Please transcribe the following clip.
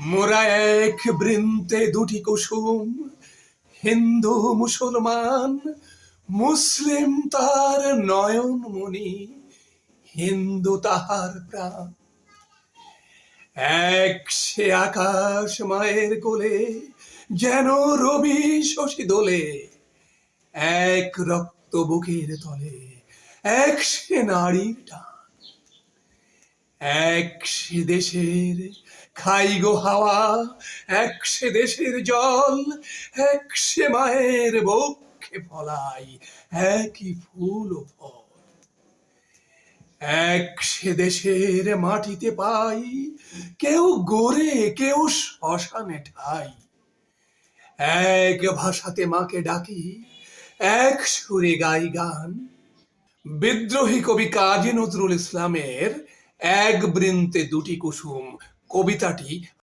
মোরা এক বৃন্তে দুটি কুসুম, হিন্দু মুসলমান, মুসলিম তার নয়নমণি, হিন্দু তাহার প্রাণ। এক সে আকাশ মায়ের কোলে, যেন রবি শশী দোলে, এক রক্ত বুকের তলে, এক সে নারীর টান। এক সে দেশের খাই গো হাওয়া, এক সে দেশের জল, এক সে মায়ের বক্ষে ফলাই একই ফুল ও ফল। এক সে দেশের মাটিতে পাই, কেউ গড়ে কেউ শ্মশানে ঠাই। এক ভাষাতে মাকে ডাকি, এক সুরে গাই গান। বিদ্রোহী কবি কাজী নজরুল ইসলামের এক বৃন্তে দুটি কুসুম কবিতাটি